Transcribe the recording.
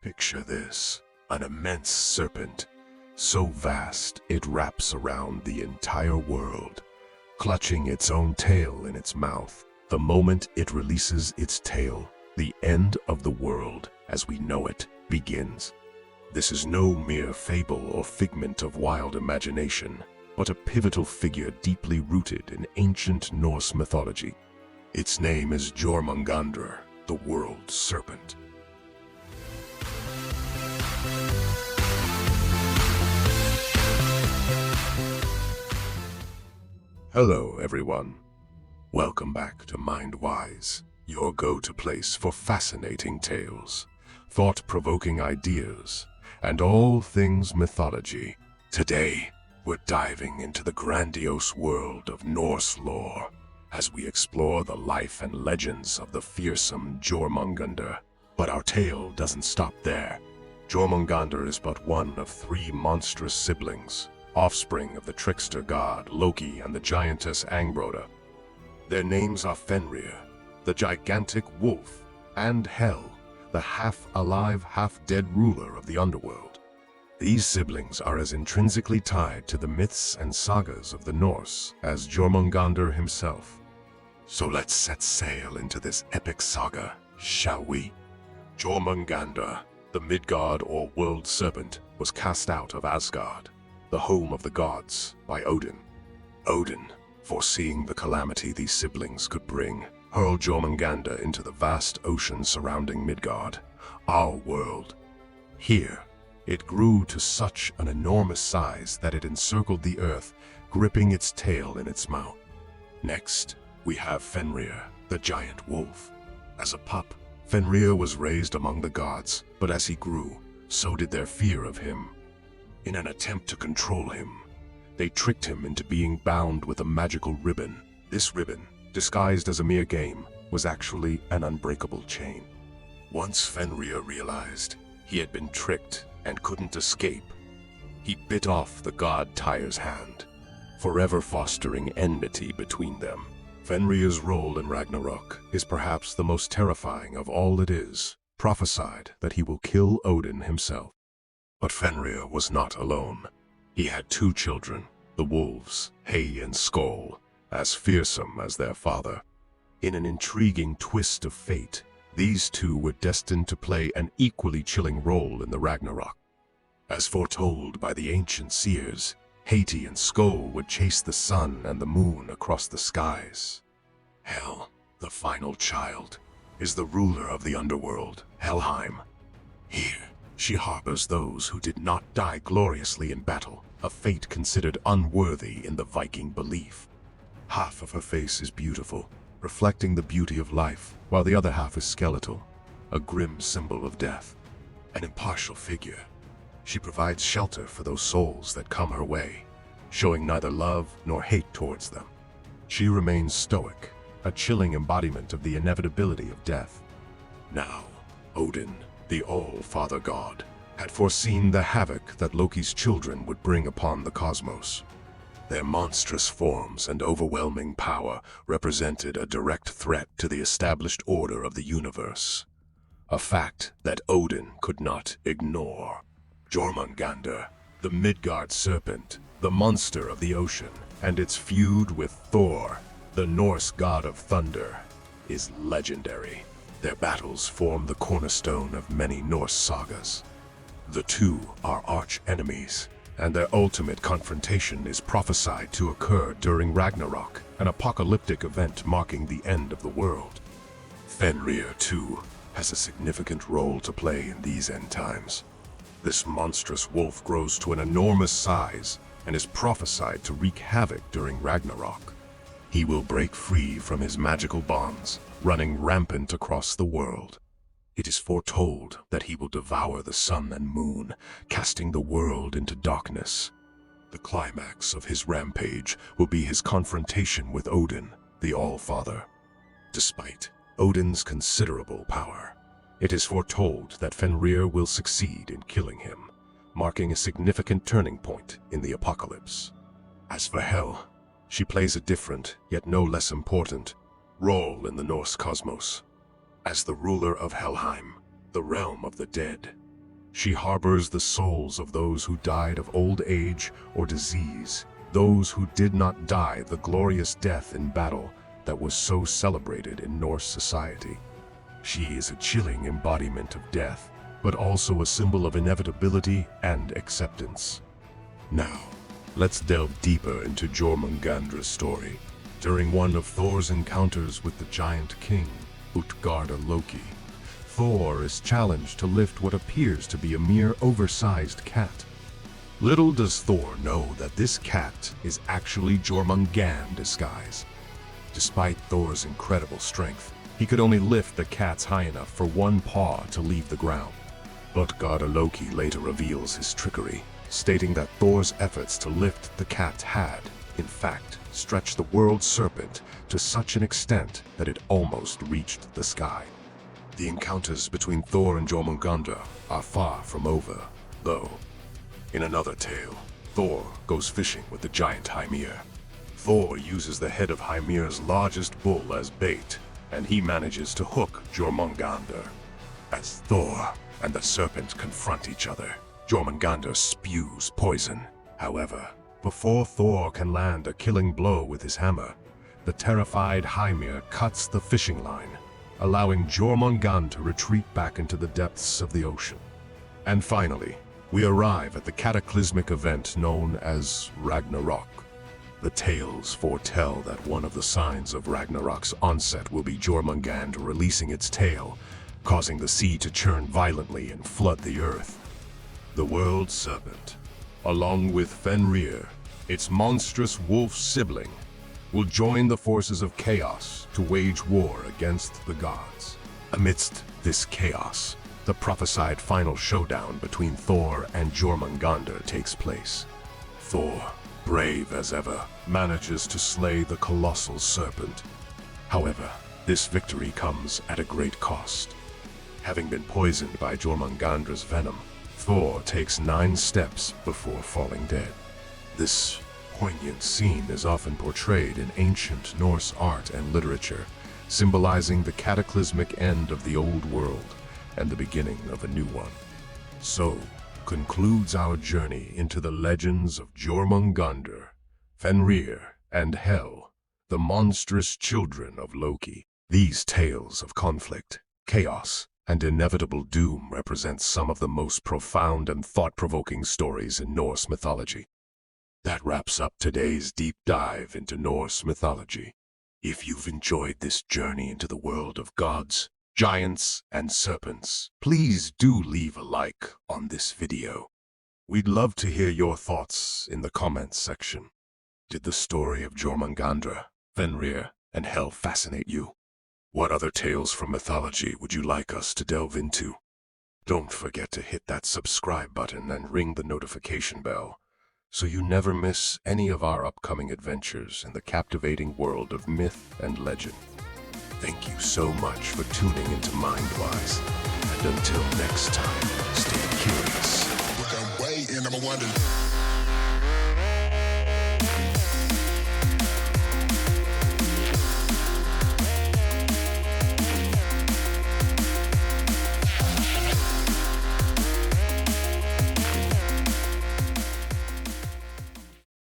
Picture this, an immense serpent, so vast it wraps around the entire world, clutching its own tail in its mouth. The moment it releases its tail, the end of the world, as we know it, begins. This is no mere fable or figment of wild imagination, but a pivotal figure deeply rooted in ancient Norse mythology. Its name is Jörmungandr, the world serpent. Hello, everyone. Welcome back to MindWise, your go-to place for fascinating tales, thought-provoking ideas, and all things mythology. Today, we're diving into the grandiose world of Norse lore as we explore the life and legends of the fearsome Jormungandr. But our tale doesn't stop there. Jormungandr is but one of three monstrous siblings, offspring of the trickster god Loki and the giantess Angbroda. Their names are Fenrir, the gigantic wolf, and Hel, the half-alive, half-dead ruler of the underworld. These siblings are as intrinsically tied to the myths and sagas of the Norse as Jormungandr himself. So let's set sail into this epic saga, shall we? Jormungandr, the Midgard or world serpent, was cast out of Asgard, the home of the gods, by Odin. Odin, foreseeing the calamity these siblings could bring, hurled Jormungandr into the vast ocean surrounding Midgard, our world. Here, it grew to such an enormous size that it encircled the earth, gripping its tail in its mouth. Next, we have Fenrir, the giant wolf. As a pup, Fenrir was raised among the gods, but as he grew, so did their fear of him. In an attempt to control him, they tricked him into being bound with a magical ribbon. This ribbon, disguised as a mere game, was actually an unbreakable chain. Once Fenrir realized he had been tricked and couldn't escape, he bit off the god Tyr's hand, forever fostering enmity between them. Fenrir's role in Ragnarok is perhaps the most terrifying of all. It is prophesied that he will kill Odin himself. But Fenrir was not alone. He had two children, the wolves, Hel and Skoll, as fearsome as their father. In an intriguing twist of fate, these two were destined to play an equally chilling role in the Ragnarok. As foretold by the ancient seers, Hel and Skoll would chase the sun and the moon across the skies. Hel, the final child, is the ruler of the underworld, Helheim. Here, she harbors those who did not die gloriously in battle, a fate considered unworthy in the Viking belief. Half of her face is beautiful, reflecting the beauty of life, while the other half is skeletal, a grim symbol of death. An impartial figure, she provides shelter for those souls that come her way, showing neither love nor hate towards them. She remains stoic, a chilling embodiment of the inevitability of death. Now, Odin, the All-Father God, had foreseen the havoc that Loki's children would bring upon the cosmos. Their monstrous forms and overwhelming power represented a direct threat to the established order of the universe, a fact that Odin could not ignore. Jormungandr, the Midgard serpent, the monster of the ocean, and its feud with Thor, the Norse god of thunder, is legendary. Their battles form the cornerstone of many Norse sagas. The two are arch-enemies, and their ultimate confrontation is prophesied to occur during Ragnarok, an apocalyptic event marking the end of the world. Fenrir, too, has a significant role to play in these end times. This monstrous wolf grows to an enormous size and is prophesied to wreak havoc during Ragnarok. He will break free from his magical bonds, running rampant across the world. It is foretold that he will devour the sun and moon, casting the world into darkness. The climax of his rampage will be his confrontation with Odin, the All-Father. Despite Odin's considerable power, it is foretold that Fenrir will succeed in killing him, marking a significant turning point in the apocalypse. As for Hel, she plays a different, yet no less important, role in the Norse cosmos. As the ruler of Helheim, the realm of the dead, She harbors the souls of those who died of old age or disease, those who did not die the glorious death in battle that was so celebrated in Norse society. She is a chilling embodiment of death, but also a symbol of inevitability and acceptance. Now, let's delve deeper into Jormungandr's story. During one of Thor's encounters with the giant king, Utgarda Loki, Thor is challenged to lift what appears to be a mere oversized cat. Little does Thor know that this cat is actually Jormungandr in disguise. Despite Thor's incredible strength, he could only lift the cats high enough for one paw to leave the ground. Utgarda Loki later reveals his trickery, stating that Thor's efforts to lift the cat had, in fact, stretched the world serpent to such an extent that it almost reached the sky. The encounters between Thor and Jormungandr are far from over, though. In another tale, Thor goes fishing with the giant Hymir. Thor uses the head of Hymir's largest bull as bait, and he manages to hook Jormungandr. As Thor and the serpent confront each other, Jormungandr spews poison. However, before Thor can land a killing blow with his hammer, the terrified Hymir cuts the fishing line, allowing Jormungandr to retreat back into the depths of the ocean. And finally, we arrive at the cataclysmic event known as Ragnarok. The tales foretell that one of the signs of Ragnarok's onset will be Jormungandr releasing its tail, causing the sea to churn violently and flood the earth. The world serpent, along with Fenrir, its monstrous wolf sibling, will join the forces of chaos to wage war against the gods. Amidst this chaos, the prophesied final showdown between Thor and Jormungandr takes place. Thor, brave as ever, manages to slay the colossal serpent. However, this victory comes at a great cost. Having been poisoned by Jormungandr's venom, Thor takes 9 steps before falling dead. This poignant scene is often portrayed in ancient Norse art and literature, symbolizing the cataclysmic end of the old world and the beginning of a new one. So concludes our journey into the legends of Jormungandr, Fenrir and Hel, the monstrous children of Loki. These tales of conflict, chaos, and inevitable doom represent some of the most profound and thought-provoking stories in Norse mythology. That wraps up today's deep dive into Norse mythology. If you've enjoyed this journey into the world of gods, giants, and serpents, please do leave a like on this video. We'd love to hear your thoughts in the comments section. Did the story of Jormungandr, Fenrir, and Hel fascinate you? What other tales from mythology would you like us to delve into? Don't forget to hit that subscribe button and ring the notification bell, so you never miss any of our upcoming adventures in the captivating world of myth and legend. Thank you so much for tuning into Mindwise, and until next time, stay curious.